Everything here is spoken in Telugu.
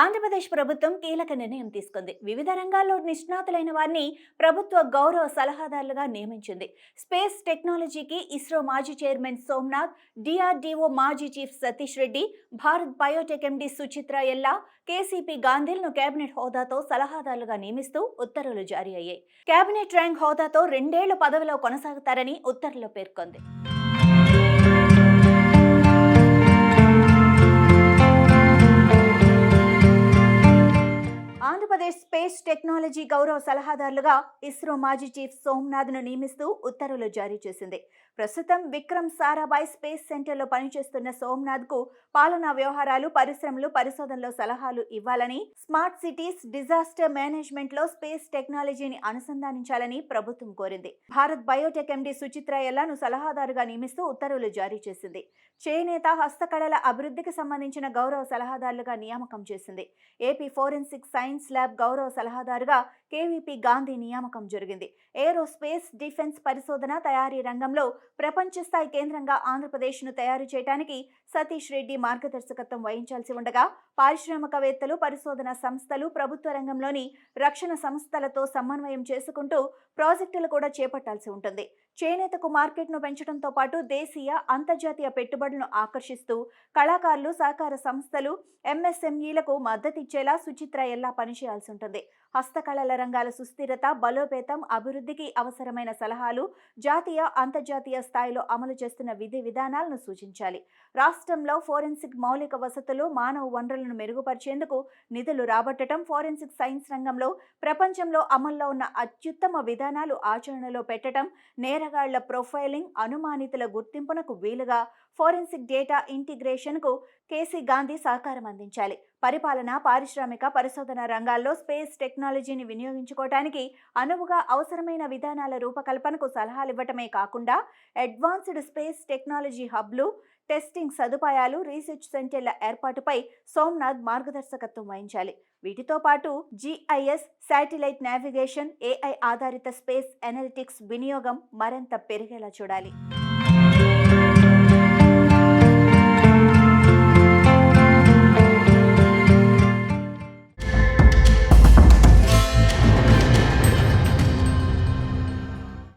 ఆంధ్రప్రదేశ్ ప్రభుత్వం కీలక నిర్ణయం తీసుకుంది. వివిధ రంగాల్లో నిష్ణాతులైన వారిని ప్రభుత్వ గౌరవ సలహాదారులుగా నియమించింది. స్పేస్ టెక్నాలజీకి ఇస్రో మాజీ చైర్మన్ సోమనాథ్, డిఆర్డీఓ మాజీ chief Satish Reddy, Bharat Biotech MD Suchitra ఎల్లా, కేసీపీ గాంధీలను కేబినెట్ హోదాతో సలహాదారులుగా నియమిస్తూ ఉత్తర్వులు జారీ అయ్యాయి. కేబినెట్ ర్యాంక్ హోదాతో 2 ఏళ్లు పదవిలో కొనసాగుతారని ఉత్తర్వుల్లో పేర్కొంది. ఆంధ్రప్రదేశ్ స్పేస్ టెక్నాలజీ గౌరవ సలహాదారులుగా ఇస్రో మాజీ చీఫ్ సోమనాథ్ను నియమిస్తూ ఉత్తర్వులు జారీ చేసింది. ప్రస్తుతం విక్రమ్ సారాభాయ్ స్పేస్ సెంటర్లో పనిచేస్తున్న సోమనాథ్కు పాలనా వ్యవహారాలు, పరిశ్రమలు, పరిశోధనలో సలహాలు ఇవ్వాలని, స్మార్ట్ సిటీస్, డిజాస్టర్ మేనేజ్మెంట్లో స్పేస్ టెక్నాలజీని అనుసంధానించాలని ప్రభుత్వం కోరింది. భారత్ బయోటెక్ ఎండీ సుచిత్ర ఎల్లాను సలహాదారుగా నియమిస్తూ ఉత్తర్వులు జారీ చేసింది. చేనేత, హస్తకళల అభివృద్ధికి సంబంధించిన గౌరవ సలహాదారులుగా నియామకం చేసింది. ఏపీ ఫోరెన్సిక్ సైన్స్ ల్యాబ్ గౌరవ సలహాదారుగా కేవీపీ గాంధీ నియామకం జరిగింది. ఏరోస్పేస్, డిఫెన్స్ పరిశోధన, తయారీ రంగంలో ప్రపంచ స్థాయి కేంద్రంగా ఆంధ్రప్రదేశ్ను తయారు చేయడానికి సతీష్ రెడ్డి మార్గదర్శకత్వం వహించాల్సి ఉండగా, పారిశ్రామికవేత్తలు, పరిశోధన సంస్థలు, ప్రభుత్వ రంగంలోని రక్షణ సంస్థలతో సమన్వయం చేసుకుంటూ ప్రాజెక్టులు కూడా చేపట్టాల్సి ఉంటుంది. చేనేతకు మార్కెట్ను పెంచడంతో పాటు దేశీయ, అంతర్జాతీయ పెట్టుబడులను ఆకర్షిస్తూ కళాకారులు, సహకార సంస్థలు, ఎంఎస్ఎంఈలకు మద్దతిచ్చేలా సుచిత్ర ఎల్లా పనిచేయాల్సి ఉంటుంది. హస్తకళల రంగాల సుస్థిరత, బలోపేతం, అభివృద్ధికి అవసరమైన సలహాలు, జాతీయ, అంతర్జాతీయ స్థాయిలో అమలు చేస్తున్న విధి విధానాలను సూచించాలి. రాష్ట్రంలో ఫోరెన్సిక్ మౌలిక వసతులు, మానవ వనరులను మెరుగుపరిచేందుకు నిధులు రాబట్టడం, ఫోరెన్సిక్ సైన్స్ రంగంలో ప్రపంచంలో అమల్లో ఉన్న అత్యుత్తమ విధానాలు ఆచరణలో పెట్టడం, నేరగాళ్ల ప్రొఫైలింగ్, అనుమానితుల గుర్తింపునకు వీలుగా ఫోరెన్సిక్ డేటా ఇంటిగ్రేషన్కు కేసీ గాంధీ సహకారం అందించాలి. పరిపాలన, పారిశ్రామిక, పరిశోధన రంగాల్లో స్పేస్ టెక్నాలజీని వినియోగించుకోవటానికి అనువుగా అవసరమైన విధానాల రూపకల్పనకు సలహాలివ్వటమే కాకుండా అడ్వాన్స్డ్ స్పేస్ టెక్నాలజీ హబ్లు, టెస్టింగ్ సదుపాయాలు, రీసెర్చ్ సెంటర్ల ఏర్పాటుపై సోమనాథ్ మార్గదర్శకత్వం వహించాలి. వీటితో పాటు జీఐఎస్, శాటిలైట్ నావిగేషన్, ఏఐ ఆధారిత స్పేస్ ఎనలిటిక్స్ వినియోగం మరింత పెరిగేలా చూడాలి.